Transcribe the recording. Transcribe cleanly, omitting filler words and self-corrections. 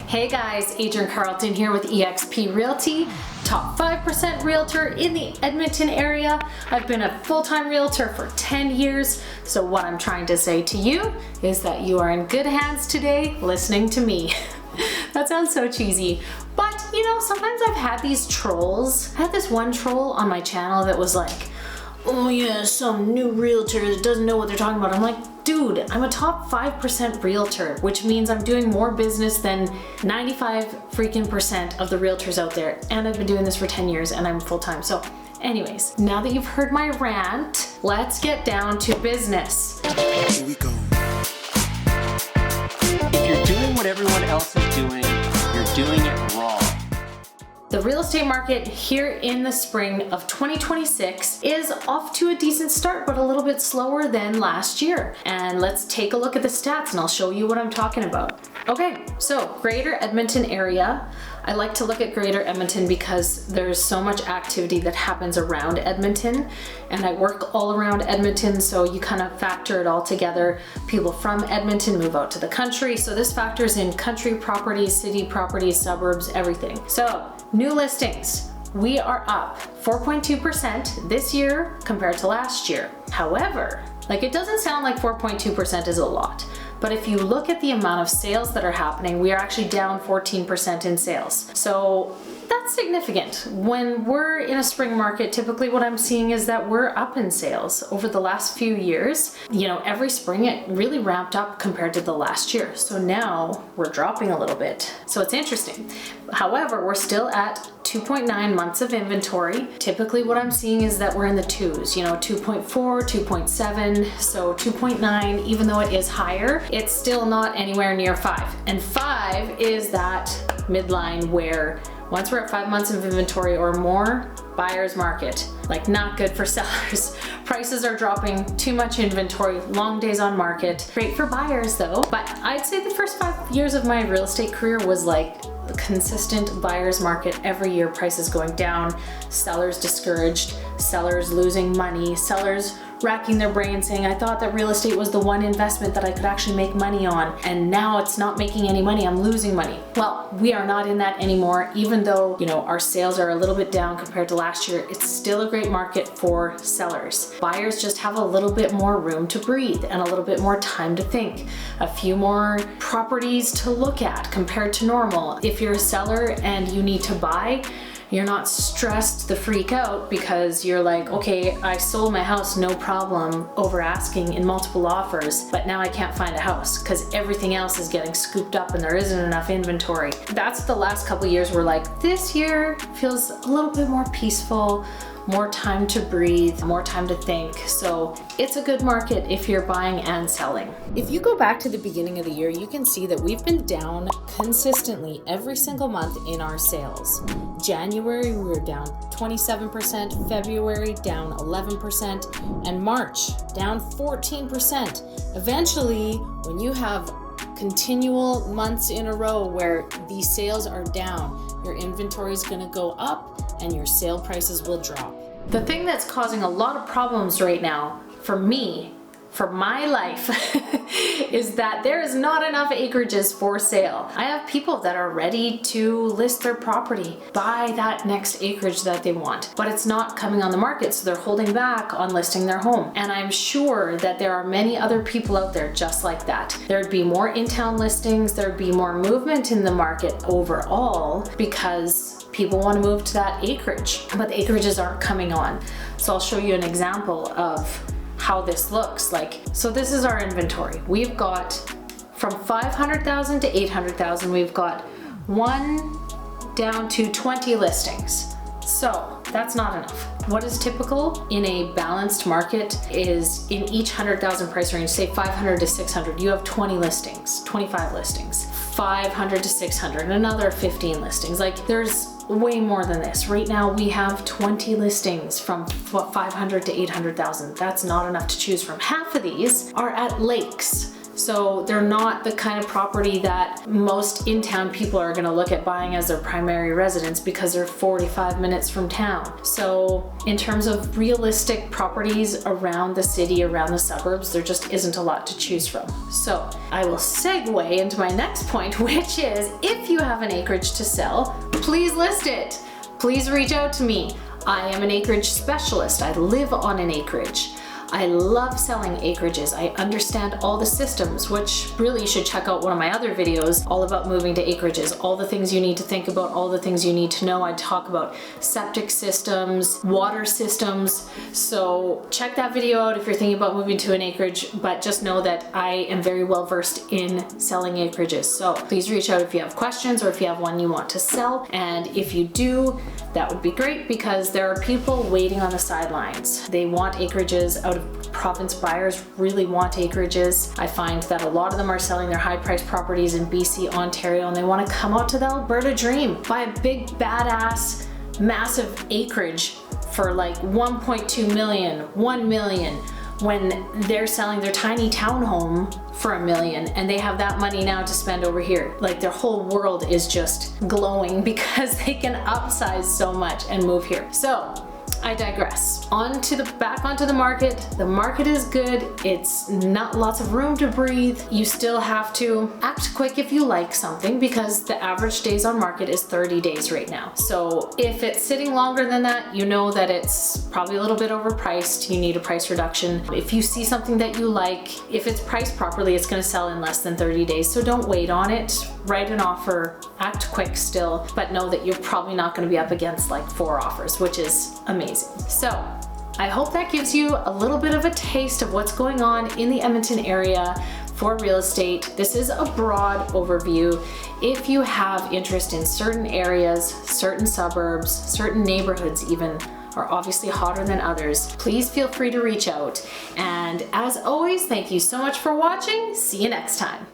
Hey guys, Adrienne Carlton here with eXp Realty, top 5% realtor in the Edmonton area. I've been a full-time realtor for 10 years, so what I'm trying to say to you is that you are in good hands today listening to me. That sounds so cheesy, but you know, sometimes I've had these trolls. I had this one troll on my channel that was like, oh yeah, some new realtor that doesn't know what they're talking about. I'm like, dude, I'm a top 5% realtor, which means I'm doing more business than 95 freaking percent of the realtors out there. And I've been doing this for 10 years and I'm full-time. So anyways, now that you've heard my rant, let's get down to business. Here we go. If you're doing what everyone else is doing, you're doing it wrong. The real estate market here in the spring of 2026 is off to a decent start, but a little bit slower than last year. And let's take a look at the stats and I'll show you what I'm talking about. Okay, so Greater Edmonton area. I like to look at Greater Edmonton because there's so much activity that happens around Edmonton, and I work all around Edmonton, so you kind of factor it all together. People from Edmonton move out to the country, so this factors in country properties, city properties, suburbs, everything. So new listings, we are up 4.2% this year compared to last year. However, like, it doesn't sound like 4.2% is a lot, but if you look at the amount of sales that are happening, we are actually down 14% in sales. So that's significant. When we're in a spring market, typically what I'm seeing is that we're up in sales over the last few years. You know, every spring it really ramped up compared to the last year. So now we're dropping a little bit. So it's interesting. However, we're still at 2.9 months of inventory. Typically what I'm seeing is that we're in the twos, you know, 2.4, 2.7, so 2.9, even though it is higher, it's still not anywhere near 5. And 5 is that midline where once we're at 5 months of inventory or more, buyer's market, like not good for sellers. Prices are dropping, too much inventory, long days on market. Great for buyers though, but I'd say the first 5 years of my real estate career was like the consistent buyer's market. Every year prices going down, sellers discouraged, sellers losing money, sellers racking their brain saying, I thought that real estate was the one investment that I could actually make money on, and now it's not making any money, I'm losing money. Well, we are not in that anymore. Even though, you know, our sales are a little bit down compared to last year, it's still a great market for sellers. Buyers just have a little bit more room to breathe and a little bit more time to think, a few more properties to look at compared to normal. If you're a seller and you need to buy, you're not stressed the freak out because you're like, okay, I sold my house no problem over asking in multiple offers, but now I can't find a house because everything else is getting scooped up and there isn't enough inventory. That's the last couple of years were like, this year feels a little bit more peaceful, more time to breathe, more time to think. So it's a good market if you're buying and selling. If you go back to the beginning of the year, you can see that we've been down consistently every single month in our sales. January, we were down 27%, February down 11%, and March down 14%. Eventually, when you have continual months in a row where these sales are down, your inventory is going to go up and your sale prices will drop. The thing that's causing a lot of problems right now for me, for my life, is that there is not enough acreages for sale. I have people that are ready to list their property, buy that next acreage that they want, but it's not coming on the market, so they're holding back on listing their home. And I'm sure that there are many other people out there just like that. There'd be more in-town listings, there'd be more movement in the market overall because people want to move to that acreage, but the acreages aren't coming on. So I'll show you an example of how this looks like. So this is our inventory. We've got from 500,000 to 800,000, we've got 1 down to 20 listings. So that's not enough. What is typical in a balanced market is in each 100,000 price range, say 500 to 600, you have 20 listings, 25 listings, 500 to 600, another 15 listings. Like, there's way more than this. Right now we have 20 listings from 500 to 800,000. That's not enough to choose from. Half of these are at lakes. So they're not the kind of property that most in-town people are gonna look at buying as their primary residence because they're 45 minutes from town. So in terms of realistic properties around the city, around the suburbs, there just isn't a lot to choose from. So I will segue into my next point, which is if you have an acreage to sell, please list it. Please reach out to me. I am an acreage specialist. I live on an acreage. I love selling acreages. I understand all the systems, which really you should check out one of my other videos all about moving to acreages, all the things you need to think about, all the things you need to know. I talk about septic systems, water systems. So check that video out if you're thinking about moving to an acreage, but just know that I am very well versed in selling acreages. So please reach out if you have questions or if you have one you want to sell. And if you do, that would be great because there are people waiting on the sidelines. They want acreages. Out of province buyers really want acreages. I find that a lot of them are selling their high priced properties in BC, Ontario, and they want to come out to the Alberta dream. Buy a big badass massive acreage for like 1.2 million, 1 million, when they're selling their tiny townhome for $1 million and they have that money now to spend over here. Like their whole world is just glowing because they can upsize so much and move here. So I digress. Back onto the market. The market is good. It's not lots of room to breathe. You still have to act quick if you like something because the average days on market is 30 days right now. So if it's sitting longer than that, you know that it's probably a little bit overpriced. You need a price reduction. If you see something that you like, if it's priced properly, it's going to sell in less than 30 days. So don't wait on it. Write an offer, act quick still, but know that you're probably not going to be up against like 4 offers, which is amazing. So I hope that gives you a little bit of a taste of what's going on in the Edmonton area for real estate. This is a broad overview. If you have interest in certain areas, certain suburbs, certain neighborhoods even, are obviously hotter than others, please feel free to reach out. And as always, thank you so much for watching. See you next time.